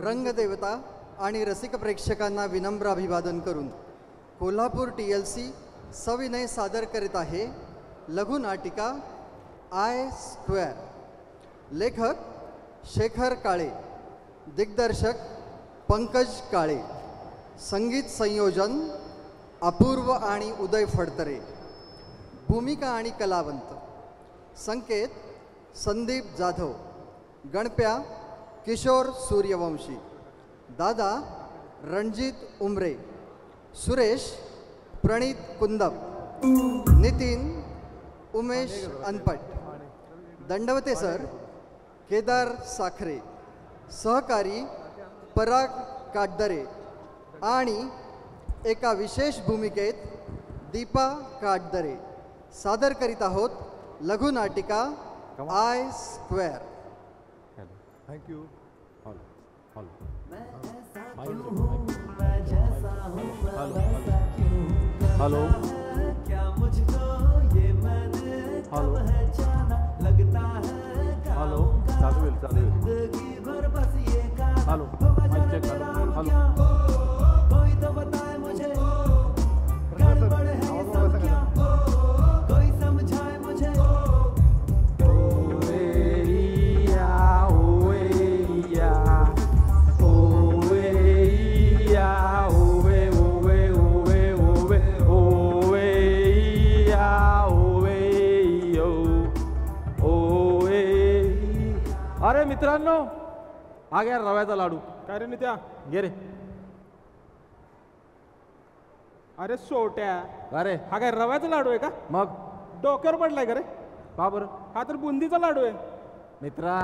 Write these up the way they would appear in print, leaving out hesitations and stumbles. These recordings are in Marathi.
रंगदेवता आणि रसिक प्रेक्षकांना विनम्र अभिवादन करून कोल्हापूर TLC सविनय सादर करीत आहे लघुनाटिका आय स्क्वेअर. लेखक शेखर काळे, दिग्दर्शक पंकज काळे, संगीत संयोजन अपूर्व आणि उदय फडतरे, भूमिका आणि कलावंत संकेत संदीप जाधव, गणप्या किशोर सूर्यवंशी, दादा रणजित उमरे, सुरेश प्रणीत कुंदप, नितीन उमेश अनपट, दंडवते सर केदार साखरे, सहकारी पराग काटदरे आणि एका विशेष भूमिकेत दीपा काटदरे सादर करीत आहोत लघुनाटिका I square. Thank you. Hello क्या मुझको ये मैंने पहचाना लगता है हेलो चालू जिंदगी भर बस ये हेलो हेलो कोई तो बताए मुझे गड़बड़ है ये सब क्या कोई समझाए मुझे. अरे मित्रांनो, हा घ्या रव्याचा लाडू. काय रे नित्या? घे रे. अरे सोट्या, अरे हा काय रव्याचा लाडू आहे का? मग डोक्यावर पडलाय का रे? का बरं? हा तर बुंदीचा लाडू आहे. मित्रा,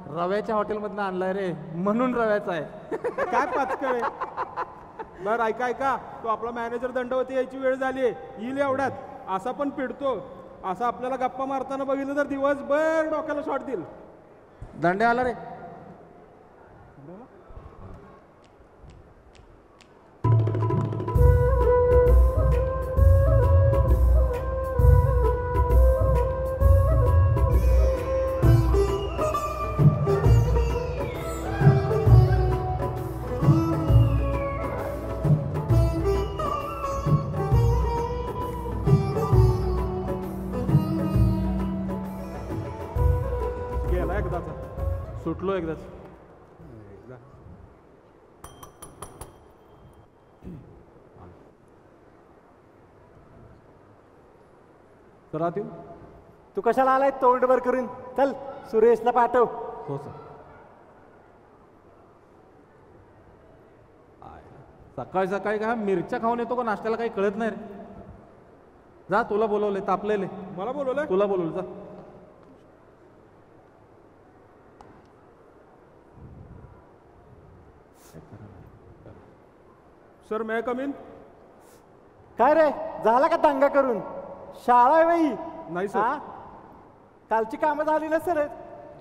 रव्याच्या हॉटेलमधनं आणलाय रे, म्हणून रव्याचा आहे. काय पाचकळ आहे. बरं ऐका ऐका, तो आपला मॅनेजर दंडवती यायची वेळ झाली आहे, येईल एवढ्यात. असा पण पिडतो, असा आपल्याला गप्पा मारताना बघितलं तर दिवसभर डोक्याला शॉट देईल. दंडे आला रे. गेला एकदाचा. सुटलो एकदाच. सरात येऊ. तू कशाला आलाय तोंडवर करून? चल सुरेशला पाठव. हो सर. सकाळी सकाळी का मिरच्या खाऊन येतो का नाश्त्याला काही कळत नाही रे. जा, तुला बोलवले, तापलेले. मला बोलवलंय? तुला बोलवलं, जा. सर मैं कम इन? काय रे, झाला का दंगा करून? शाळा आहे बाई. नाही सर. हा? कालची कामं झाली ना सर,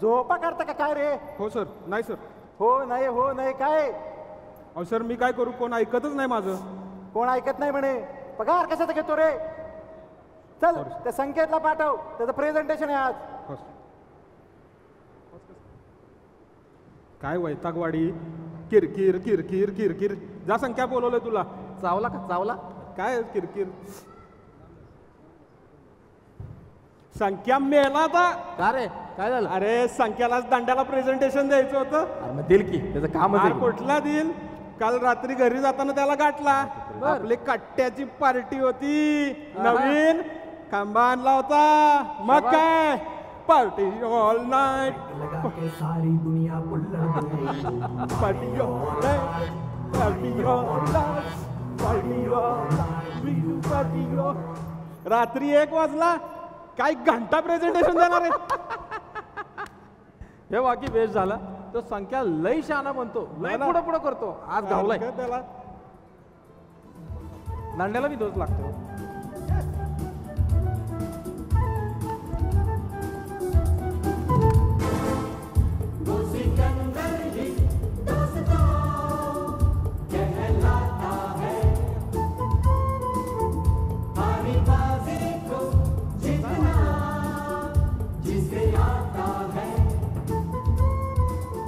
झोपा काढता का काय रे? हो सर. नाही सर. हो नाही काय? अहो सर, मी काय करू, कोण ऐकतच नाही माझं. कोण ऐकत नाही म्हणे? पगार कशाचा घेतो रे? चल त्या संकेतला पाठव, त्याचं प्रेझेंटेशन आहे आज. हो सर. काय वैतागवाडी, किरकिर किरकिर किरकिर. जा, संख्या बोलवलंय तुला. चावला का? चावला काय किरकिर? संख्या मेला आता. का रे, काय झालं? अरे संख्याला दंड्याला प्रेझेंटेशन द्यायचं होतं. अरे मग दिल की, त्याचं कामच आहे अरे की. कुठला देईल? काल रात्री घरी जाताना त्याला गाठला. बर. आपली कट्ट्याची पार्टी होती, नवीन खांबा आणला होता. मग शाबास. काय पार्टी ऑल नाईट, सारी दुनिया party all night, party all night, party all night, party all. रात्री 1 वाजला, काय घंटा प्रेझेंटेशन देणार आहे. हे बाकी वेस्ट झाला. तो संख्या लई शहाणा बनतो, लई पुढं पुढं करतो. आज गावलाय त्याला. दांड्याला बी दोष लागतो.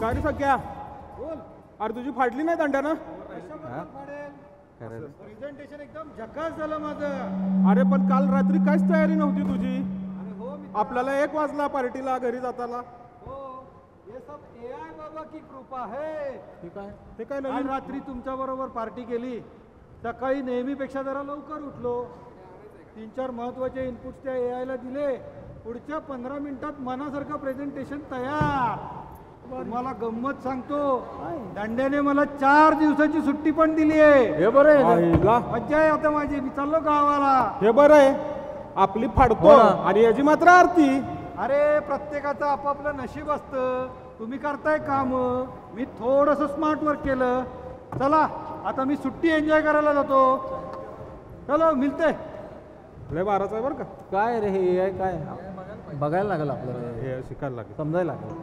काय रे संख्या, अरे तुझी फाडली नाही दंड्यानं. प्रेझेंटेशन एकदम झकास झालं माझं. अरे पण काल रात्री काहीच तयारी नव्हती तुझी. आपल्याला 1 वाजला पार्टीला घरी जाताना. हे सब AI बाबा की कृपा है. ते काय काल नवीन रात्री तुमच्या बरोबर पार्टी केली. सकाळी नेहमीपेक्षा जरा लवकर उठलो. 3-4 महत्वाचे इनपुट्स त्या AI ला दिले. पुढच्या 15 मिनिटात मनासारखं प्रेझेंटेशन तयार. तुम्हाला गंमत सांगतो, दंड्याने मला 4 दिवसाची सुट्टी पण दिली आहे. हे बरं आहे. आईला. मज्जा आहे आता माझी. मी चाललो गावाला. हे बरं आहे. आपली फाडतो हो ना. आणि याची मात्र आरती. अरे प्रत्येकाचं आपापलं नशीब असतं. तुम्ही करताय काम, मी थोडंसं स्मार्ट वर्क केलं. चला आता मी सुट्टी एन्जॉय करायला जातो. चलो मिळते. लय बाराचा आहे बरं का. काय रे हे AI काय बघायला लागेल आपल्याला, हे शिकायला लागेल. समजायला लागेल.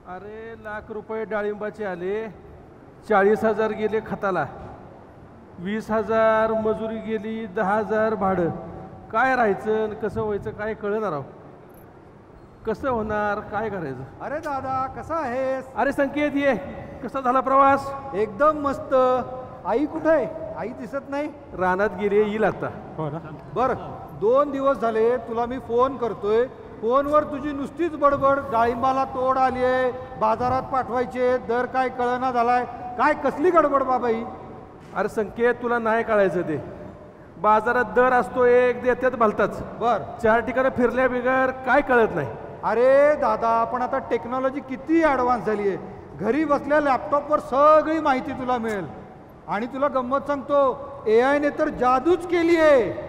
अरे लाख रुपये डाळिंबाचे आले, 40,000 गेले खताला, 20,000 मजुरी गेली, 10,000 भाडं. काय राहायचं आणि कसं व्हायचं काय कळणार राव. कसं होणार काय करायचं. अरे दादा कसा आहेस? अरे संकेत ये, कसा झाला प्रवास. एकदम मस्त. आई कुठे आहे? आई दिसत नाही. रानात गेले, येईल आता. हो ना. बर 2 दिवस झाले तुला मी फोन करतोय. फोनवर तुझी नुसतीच बडबड. डाळिंबाला तोड आली आहे, बाजारात पाठवायचे, दर काय कळना झालाय. काय कसली गडबड बाबाई? अरे संकेत तुला नाही कळायचं ते. बाजारात दर असतो एक, देत्यात भलताच. बर 4 ठिकाणी फिरल्या बिगर काय कळत नाही. अरे दादा पण आता टेक्नॉलॉजी किती ॲडव्हान्स झाली आहे. घरी बसल्या लॅपटॉपवर सगळी माहिती तुला मिळेल. आणि तुला गंमत सांगतो, AI ने तर जादूच केली आहे.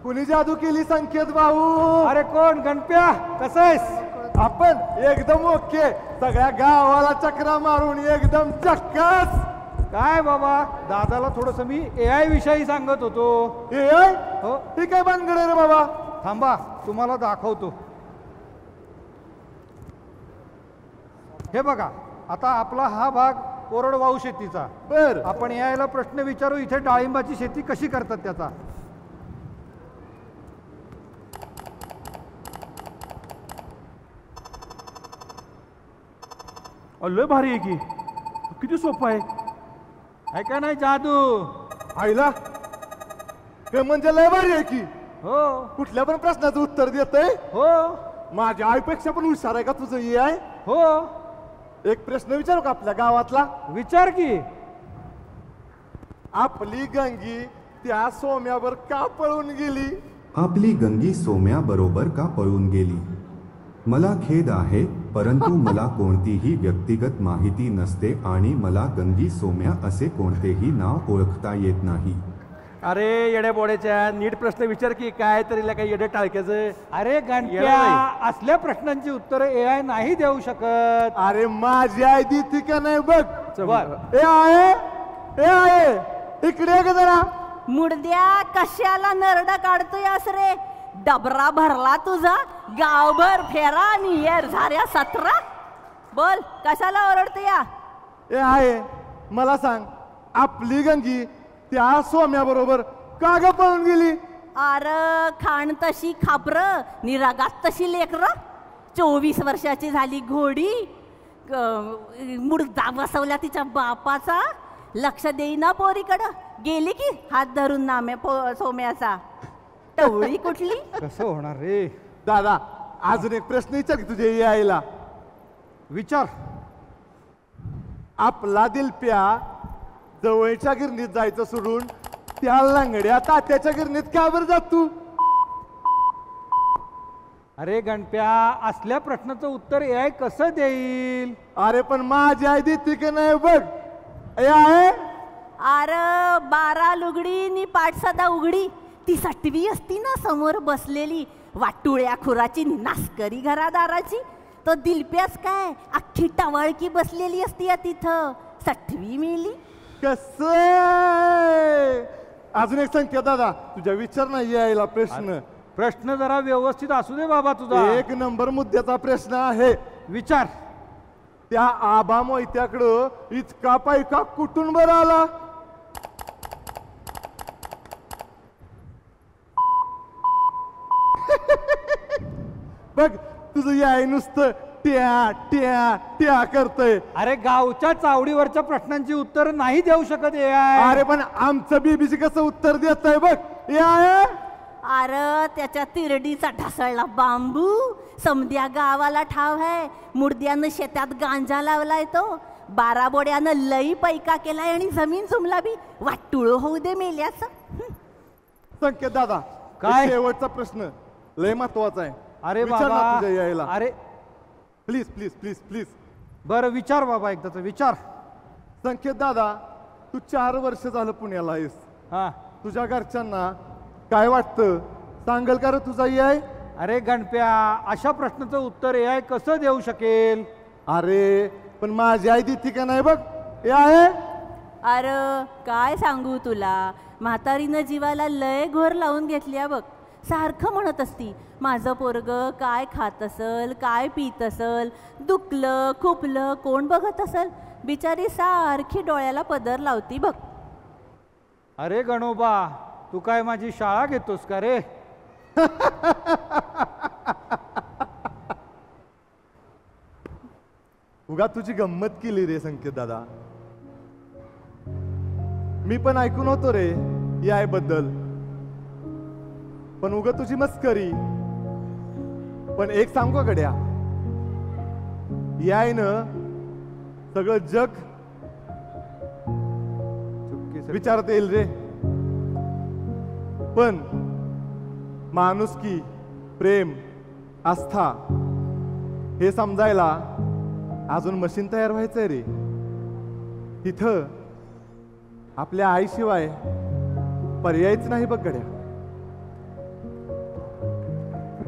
कुणी जादू केली संकेत भाऊ? अरे कोण? गणप्या कसा आहेस? आपण एकदम ओके. सगळ्या गावाला चक्रा मारून एकदम चक्कस. काय बाबा, दादाला थोडस मी AI विषयी सांगत होतो. AI? हो ठीक आहे भानगड रे बाबा. थांबा तुम्हाला दाखवतो. हे बघा, आता आपला हा भाग कोरडवाहू शेतीचा. बर आपण यायला प्रश्न विचारू, इथे डाळिंबाची शेती कशी करतात त्याचा. लय भारी आहे की, किती सोपं आहे. आहे का नाही जादू? आईला हे म्हणजे लय भारी आहे की. हो कुठल्या पण प्रश्नाचं उत्तर देतय. हो माझ्या आईपेक्षा पण हुशार आहे का तुझं AI? हो. एक प्रश्न विचारू का आपल्या गावातला? विचार की. आपली गंगी त्या सोम्यावर का पळून गेली? आपली गंगी सोम्याबरोबर का पळून गेली? मला खेद आहे, परंतु मला कोणतीही व्यक्तिगत माहिती नसते आणि मला गंगी सोम्या असे कोणतेही नाव ओळखता येत नाही. अरे येड्या बोड्याच्या नीट प्रश्न विचार की, काय तरी काय येडे टाळक्याचं. अरे येणार गणप्या, नाही. असल्या प्रश्नांची उत्तरं AI नाही देऊ शकत. अरे माझी आई देते का नाही बघ. बर. ए आहे इकडे का जरा. मुडद्या कशाला नरड काढतोय रे. डबरा भरला तुझा, गावभर फेरा आणि येर झाल्या 17. बोल कशाला ओरडतो या. ए आहे मला सांग, आपली गंगी त्या सोम्या बरोबर का ग पळून गेली? अर खाण तशी खापर, निरागात तशी लेकर. 24 वर्षाची झाली घोडी, मुडदा बसवल्या तिच्या बापाचा. लक्ष देईना पोरीकडं. गेली की हात धरून नाम्या सोम्याचा. टवळी कुठली. कसं होणार रे दादा? अजून एक प्रश्न विचार की तुझ्या आईला. विचार. आपला दिलप्या जवळच्या गिरणीत जायचं सोडून त्या लंगड्या तात्याच्या गिरणीत का बरं जात तू? अरे गणप्या, असल्या प्रश्नाचं उत्तर AI कसं देईल? अरे पण माझी आई देते की नाही बघ. ए आहे अर 12 लुगडी नि पाठ सदा उघडी. ती 7वी असती ना समोर बसलेली, वाटुळ्या खुराची नासकरी घरादाराची. तो दिलप्यास काय अख्खी टवाळकी बसलेली असती या तिथं. 7वी मेली. कस. अजून एक सांगते दादा, तुझ्या विचार नाही यायला प्रश्न. प्रश्न जरा व्यवस्थित असू दे बाबा तुझा. एक नंबर मुद्द्याचा प्रश्न आहे. विचार. त्या आबा मोहित्याकडं इतका पैका कुठून बरं आला? बघ तुझं याय नुसतं ट्या ट्या ट्या करतय. अरे गावच्या चावडीवरच्या प्रश्नांची उत्तर नाही देऊ शकत AI. अरे पण आमचं बीबीसी कसं उत्तर देत आहे बघ. याय अरे त्याच्या तिरडीचा ढासळला बांबू समद्या गावाला ठाव आहे. मुर्द्यानं शेतात गांजा लावलाय तो. 12 बोड्यानं लई पैका केलाय आणि जमीन जुमला बी. वाटुळ होऊ दे मेल्याचं. संकेत दादा काय? शेवटचा प्रश्न लय महत्वाचा आहे. अरे विचार ना बाबा तुझ्या यायला. अरे प्लीज प्लीज प्लीज प्लीज. बरं विचार बाबा एकदाच विचार. संकेत दादा तू 4 वर्ष झालं पुण्याला आहेस. हा. तुझ्या घरच्यांना काय वाटतं सांगल का रे तुझा याय? अरे गणप्या अशा प्रश्नाचं उत्तर AI कसं देऊ शकेल? अरे पण माझी आई देते का नाही बघ. आहे अरे काय सांगू तुला. म्हातारीनं जीवाला लय घोर लावून घेतली बघ. सारखं म्हणत असती माझं पोरग काय खात असल, काय पीत असल, दुखलं खुपलं कोण बघत असल. बिचारी सारखी डोळ्याला पदर लावती बघ. अरे गणोबा तू काय माझी शाळा घेतोस का रे? उगा तुझी गंमत केली रे संकेत दादा. मी पण ऐकून होतो रे याय बद्दल. पण उगा तुझी मस्करी. पण एक सांगू का गड्या, यायनं सगळं जग विचारता येईल रे. पण माणुसकी प्रेम आस्था हे समजायला अजून मशीन तयार व्हायचंय रे. तिथं आपल्या आईशिवाय पर्यायच नाही बघ गड्या.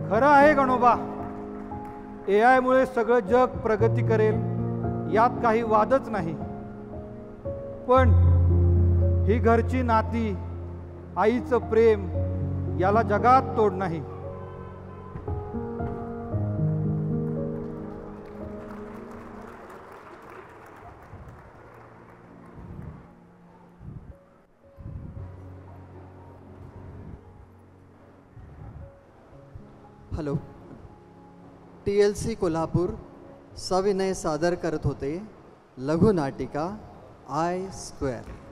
खरं आहे गणोबा. AI मुळे सगळं जग प्रगती करेल यात काही वादच नाही. पण ही घरची नाती आईचं प्रेम याला जगात तोड नाही. हॅलो. TLC कोल्हापूर सविनय सादर करत होते लघुनाटिका I Square.